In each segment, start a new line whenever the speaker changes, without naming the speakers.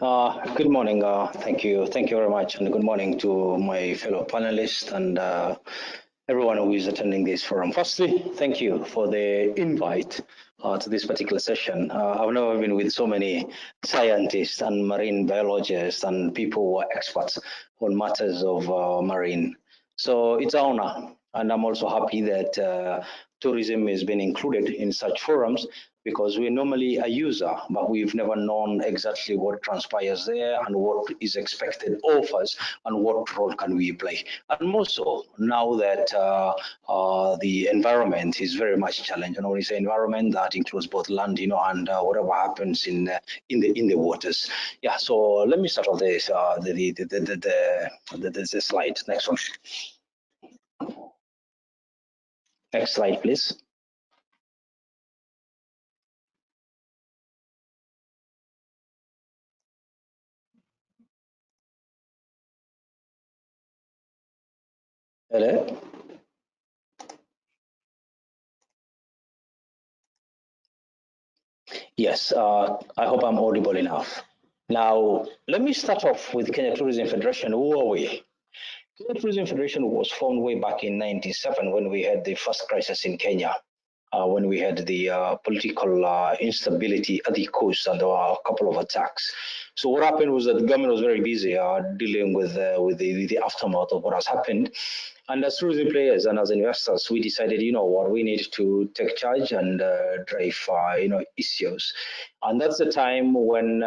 Good morning. Thank you. Thank you very much. And good morning to my fellow panelists and everyone who is attending this forum. Firstly, thank you for the invite to this particular session. I've never been with so many scientists and marine biologists and people who are experts on matters of marine. So it's an honor. And I'm also happy that tourism has been included in such forums because we're normally a user, but we've never known exactly what transpires there and what is expected of us and what role can we play. And more so now that the environment is very much challenged. And when we say environment, that includes both land, and whatever happens in the waters. Yeah. So let me start off this the slide. Next one. Next slide, please. Hello? Yes, I hope I'm audible enough. Now, let me start off with Kenya Tourism Federation. Who are we? Kenya Tourism Federation was formed way back in 1997 when we had the first crisis in Kenya, when we had the political instability at the coast and there were a couple of attacks. So what happened was that the government was very busy dealing with the aftermath of what has happened. And as tourism players and as investors, we decided, what, we need to take charge and drive, issues. And that's the time when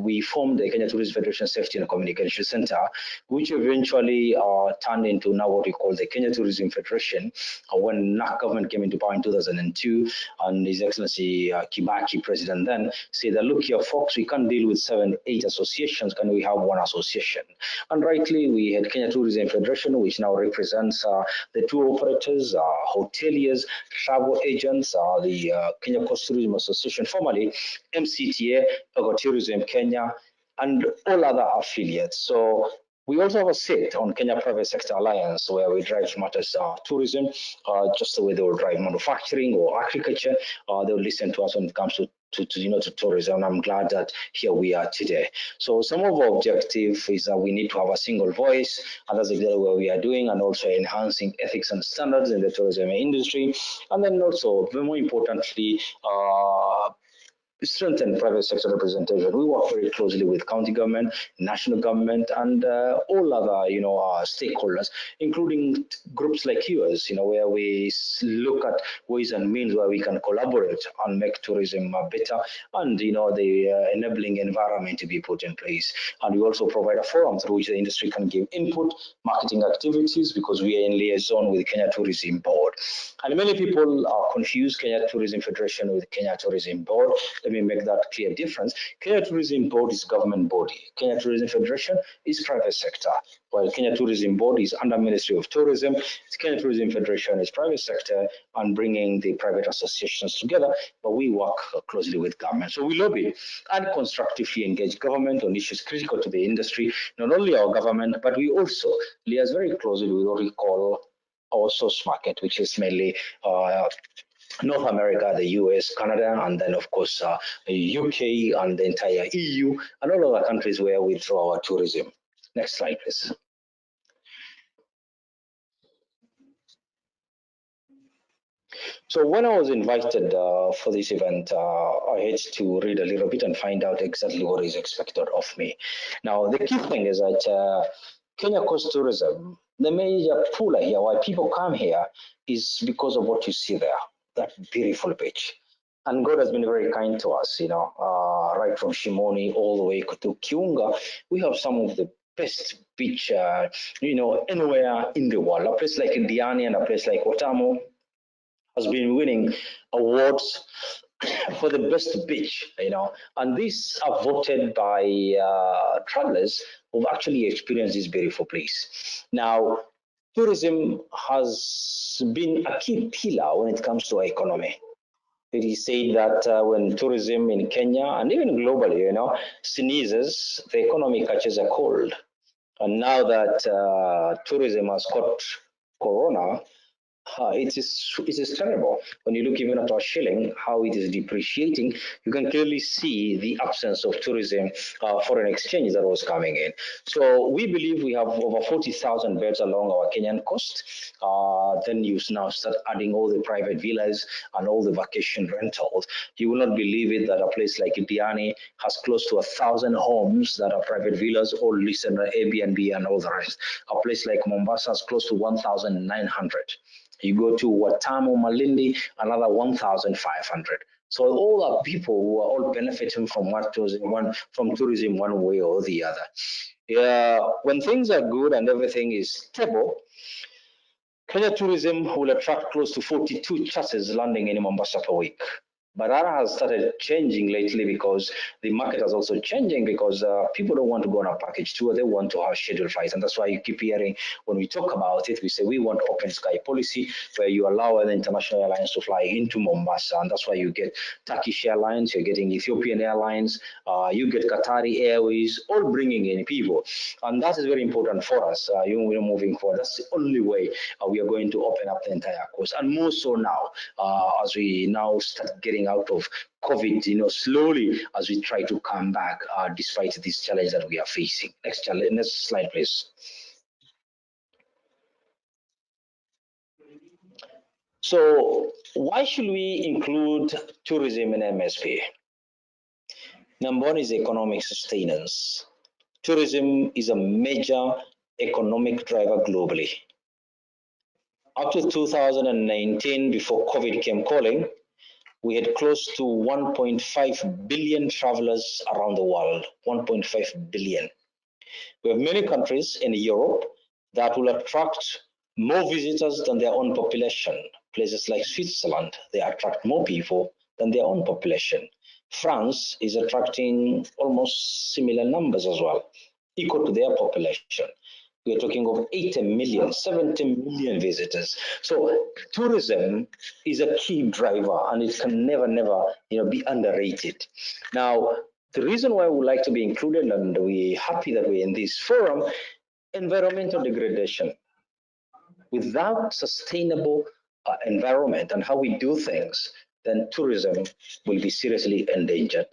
we formed the Kenya Tourism Federation Safety and Communication Center, which eventually turned into now what we call the Kenya Tourism Federation. When NAC government came into power in 2002, and His Excellency Kibaki, president then, said that, look here, folks, we can't deal with 7, 8 associations. Can we have one association? And rightly, we had Kenya Tourism Federation, which now represents the tour operators, hoteliers, travel agents, the Kenya Coast Tourism Association, formerly MCTA, Ecotourism Kenya, and all other affiliates. So we also have a seat on Kenya Private Sector Alliance, where we drive matters tourism, just the way they will drive manufacturing or agriculture. They will listen to us when it comes to tourism. I'm glad that here we are today. So some of our objective is that we need to have a single voice, and that's exactly what we are doing, and also enhancing ethics and standards in the tourism industry. And then also, very more importantly, strengthen private sector representation. We work very closely with county government, national government, and all other, stakeholders, including groups like yours, where we look at ways and means where we can collaborate and make tourism better, and the enabling environment to be put in place. And we also provide a forum through which the industry can give input, marketing activities, because we are in liaison with Kenya Tourism Board. And many people confuse Kenya Tourism Federation with Kenya Tourism Board. Let me make that clear difference. Kenya Tourism Board is government body. Kenya Tourism Federation is private sector. While Kenya Tourism Board is under Ministry of Tourism, Kenya Tourism Federation is private sector and bringing the private associations together, but we work closely with government. So we lobby and constructively engage government on issues critical to the industry, not only our government, but we also liaise very closely with what we call our source market, which is mainly North America, the US, Canada, and then of course the UK and the entire EU and all other countries where we draw our tourism. Next slide, please. So when I was invited for this event, I had to read a little bit and find out exactly what is expected of me. Now, the key thing is that Kenya Coast Tourism, the major puller here, why people come here, is because of what you see there, that beautiful beach. And God has been very kind to us, right from Shimoni all the way to Kiunga. We have some of the best beach, anywhere in the world. A place like Diani and a place like Watamu has been winning awards for the best beach, and these are voted by travelers who've actually experienced this beautiful place. Now, tourism has been a key pillar when it comes to our economy. It is said that when tourism in Kenya and even globally, sneezes, the economy catches a cold. And now that tourism has caught corona, it is terrible. When you look even at our shilling, how it is depreciating, you can clearly see the absence of tourism, foreign exchange that was coming in. So we believe we have over 40,000 beds along our Kenyan coast. Then you now start adding all the private villas and all the vacation rentals. You will not believe it that a place like Diani has close to 1,000 homes that are private villas, all listed on Airbnb and all the rest. A place like Mombasa has close to 1,900. You go to Watamu, Malindi, another 1,500. So all are people who are all benefiting from from tourism one way or the other. Yeah, when things are good and everything is stable, Kenya tourism will attract close to 42 charters landing in Mombasa per week. But that has started changing lately because the market has also changing because people don't want to go on a package tour. They want to have scheduled flights. And that's why you keep hearing when we talk about it, we say we want open sky policy where you allow an international airlines to fly into Mombasa. And that's why you get Turkish Airlines, you're getting Ethiopian Airlines, you get Qatari Airways, all bringing in people. And that is very important for us. We're moving forward. That's the only way we are going to open up the entire coast. And more so now, as we now start getting out of COVID, slowly as we try to come back, despite this challenge that we are facing. Next slide, please. So why should we include tourism in MSP? Number one is economic sustenance. Tourism is a major economic driver globally. Up to 2019, before COVID came calling, we had close to 1.5 billion travelers around the world, 1.5 billion. We have many countries in Europe that will attract more visitors than their own population. Places like Switzerland, they attract more people than their own population. France is attracting almost similar numbers as well, equal to their population. We are talking of 80 million, 70 million visitors. So tourism is a key driver and it can never, be underrated. Now, the reason why we would like to be included, and we're happy that we're in this forum, environmental degradation. Without sustainable environment and how we do things, then tourism will be seriously endangered.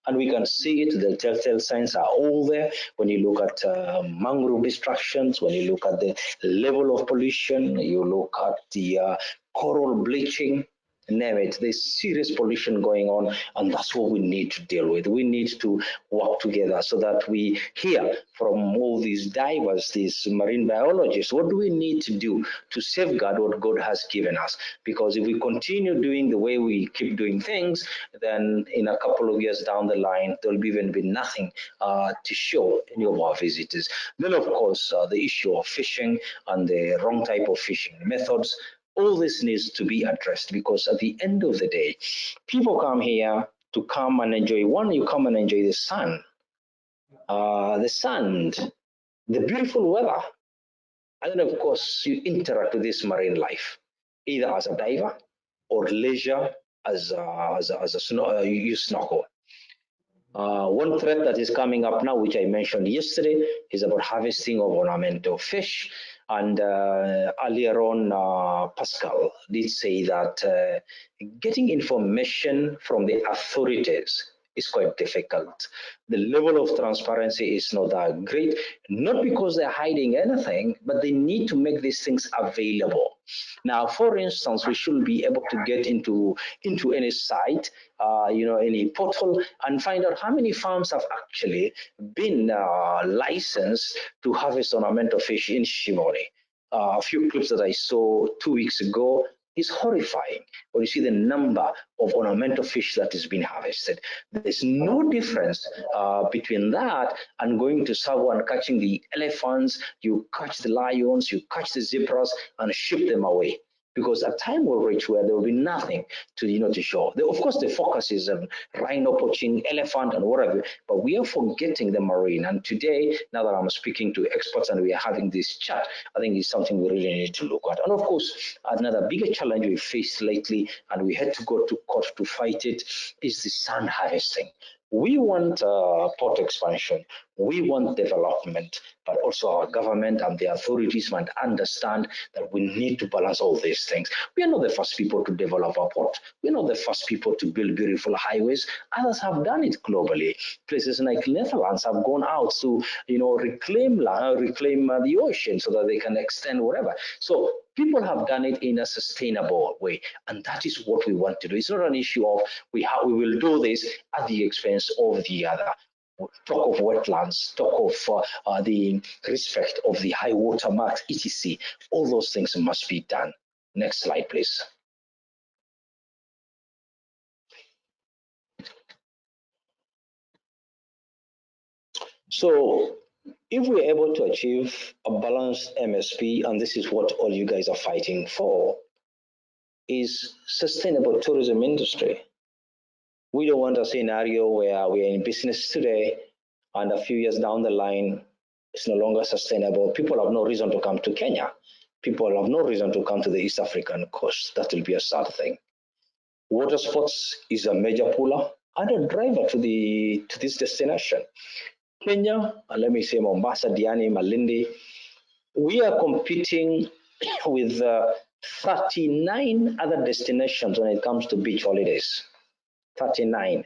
And we can see it, the telltale signs are all there. When you look at mangrove destructions, when you look at the level of pollution, you look at the coral bleaching, name it, there's serious pollution going on, and that's what we need to deal with. We need to work together so that we hear from all these divers, these marine biologists, what do we need to do to safeguard what God has given us? Because if we continue doing the way we keep doing things, then in a couple of years down the line, there will even be nothing to show any of our visitors. Then, of course, the issue of fishing and the wrong type of fishing methods, all this needs to be addressed because at the end of the day, people come here to come and enjoy. One, you come and enjoy the sun, the sand, the beautiful weather. And then, of course, you interact with this marine life, either as a diver or leisure you snorkel. One threat that is coming up now, which I mentioned yesterday, is about harvesting of ornamental fish. And earlier on, Pascal did say that getting information from the authorities is quite difficult. The level of transparency is not that great, not because they're hiding anything, but they need to make these things available. Now, for instance, we should be able to get into any site, any portal, and find out how many farms have actually been licensed to harvest ornamental fish in Shimoni. A few clips that I saw 2 weeks ago is horrifying when you see the number of ornamental fish that is being harvested. There's no difference between that and going to Savo and catching the elephants, you catch the lions, you catch the zebras and ship them away. Because a time will reach where there will be nothing to show. Of course, the focus is rhino poaching, elephant, and whatever, but we are forgetting the marine. And today, now that I'm speaking to experts and we are having this chat, I think it's something we really need to look at. And of course, another bigger challenge we faced lately, and we had to go to court to fight it, is the sand harvesting. We want port expansion, we want development, but also our government and the authorities must understand that we need to balance all these things. We are not the first people to develop a port. We're not the first people to build beautiful highways. Others have done it globally. Places like Netherlands have gone out to, reclaim the ocean so that they can extend whatever. So people have done it in a sustainable way, and that is what we want to do. It's not an issue of we will do this at the expense of the other. Talk of wetlands, talk of the respect of the high water marks, etc. All those things must be done. Next slide, please. So if we're able to achieve a balanced MSP, and this is what all you guys are fighting for, is sustainable tourism industry. We don't want a scenario where we're in business today and a few years down the line, it's no longer sustainable. People have no reason to come to Kenya. People have no reason to come to the East African coast. That will be a sad thing. Water sports is a major puller and a driver to this destination. Kenya, and let me say Mombasa, Diani, Malindi, we are competing with 39 other destinations when it comes to beach holidays. 39.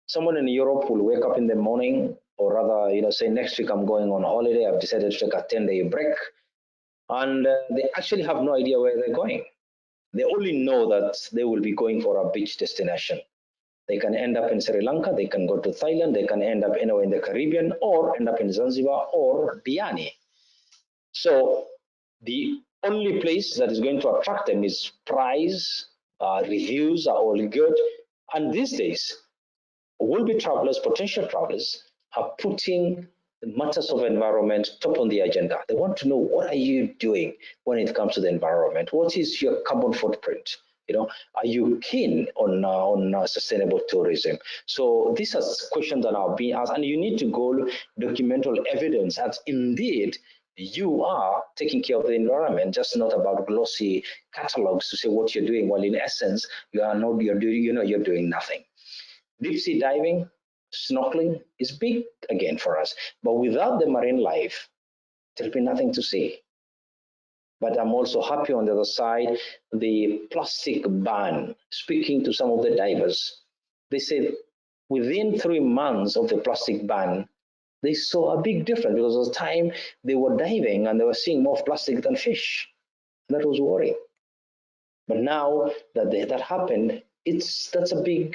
Someone in Europe will wake up in the morning, or rather, say next week I'm going on holiday. I've decided to take a 10-day break, and they actually have no idea where they're going. They only know that they will be going for a beach destination. They can end up in Sri Lanka, they can go to Thailand, they can end up anywhere in the Caribbean, or end up in Zanzibar or Diani. So the only place that is going to attract them is price, reviews are all good. And these days, will-be travelers, potential travelers, are putting the matters of environment top on the agenda. They want to know, what are you doing when it comes to the environment? What is your carbon footprint? Are you keen on sustainable tourism? So these are questions that are being asked, and you need to go documental evidence that indeed you are taking care of the environment, just not about glossy catalogs to say what you're doing. While in essence, you're doing nothing. Deep sea diving, snorkeling is big again for us, but without the marine life, there'll be nothing to see. But I'm also happy on the other side, the plastic ban. Speaking to some of the divers, they said within 3 months of the plastic ban, they saw a big difference because of the time they were diving and they were seeing more plastic than fish. That was worrying. But now that that happened, that's a big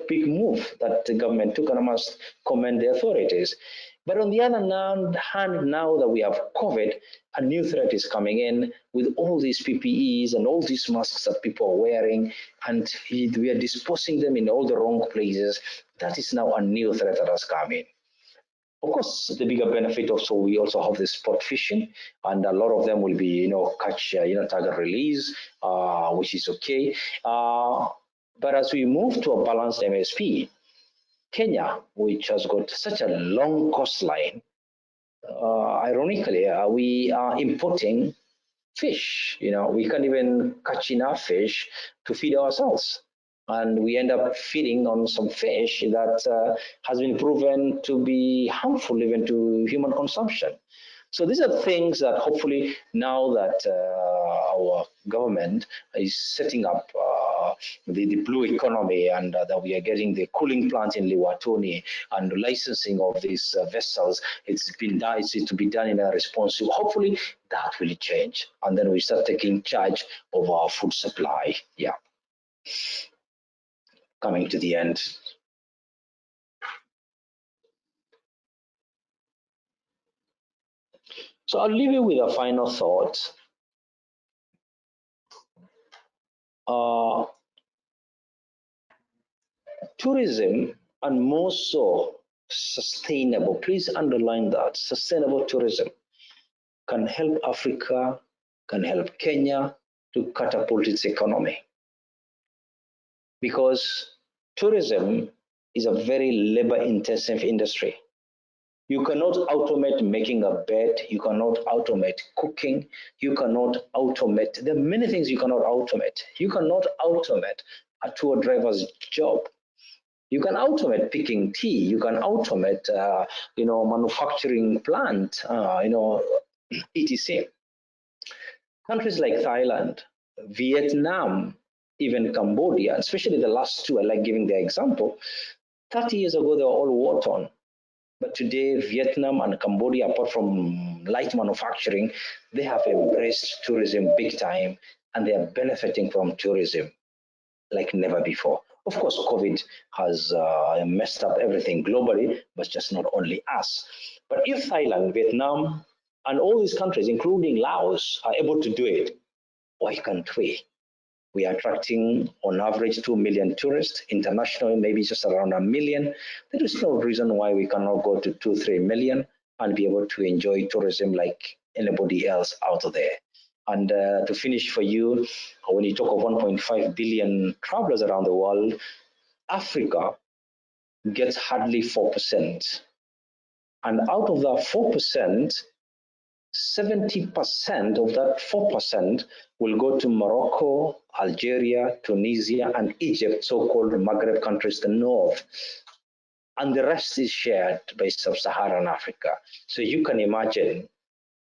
big move that the government took, and I must commend the authorities. But on the other hand, now that we have COVID, a new threat is coming in with all these PPEs and all these masks that people are wearing, and we are disposing them in all the wrong places. That is now a new threat that has come in. Of course, the bigger benefit also, we also have the sport fishing, and a lot of them will be, catch, target release, which is okay. But as we move to a balanced MSP, Kenya, which has got such a long coastline, ironically, we are importing fish. We can't even catch enough fish to feed ourselves. And we end up feeding on some fish that has been proven to be harmful even to human consumption. So these are things that hopefully now that our government is setting up the blue economy, and that we are getting the cooling plant in Liwatoni and licensing of these vessels, it's to be done in a responsive. Hopefully that will change, and then we start taking charge of our food supply. Yeah. Coming to the end. So I'll leave you with a final thought. Tourism, and more so sustainable, please underline that, sustainable tourism can help Africa, can help Kenya to catapult its economy. Because tourism is a very labor-intensive industry. You cannot automate making a bed, you cannot automate cooking, you cannot automate, there are many things you cannot automate. You cannot automate a tour driver's job. You can automate picking tea. You can automate, manufacturing plant, etc. Countries like Thailand, Vietnam, even Cambodia, especially the last two, I like giving the example. 30 years ago, they were all war-torn. But today, Vietnam and Cambodia, apart from light manufacturing, they have embraced tourism big time, and they are benefiting from tourism like never before. Of course, COVID has messed up everything globally, but just not only us. But if Thailand, Vietnam, and all these countries, including Laos, are able to do it, why can't we? We are attracting on average 2 million tourists, internationally maybe just around 1 million. There is no reason why we cannot go to 2, 3 million and be able to enjoy tourism like anybody else out there. And to finish for you, when you talk of 1.5 billion travelers around the world, Africa gets hardly 4%. And out of that 4%, 70% of that 4% will go to Morocco, Algeria, Tunisia, and Egypt, so-called Maghreb countries, the north. And the rest is shared by sub-Saharan Africa. So you can imagine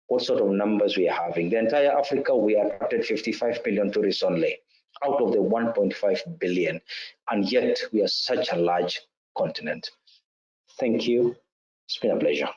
what sort of numbers we are having. The entire Africa, we attracted 55 million tourists only out of the 1.5 billion. And yet we are such a large continent. Thank you. It's been a pleasure.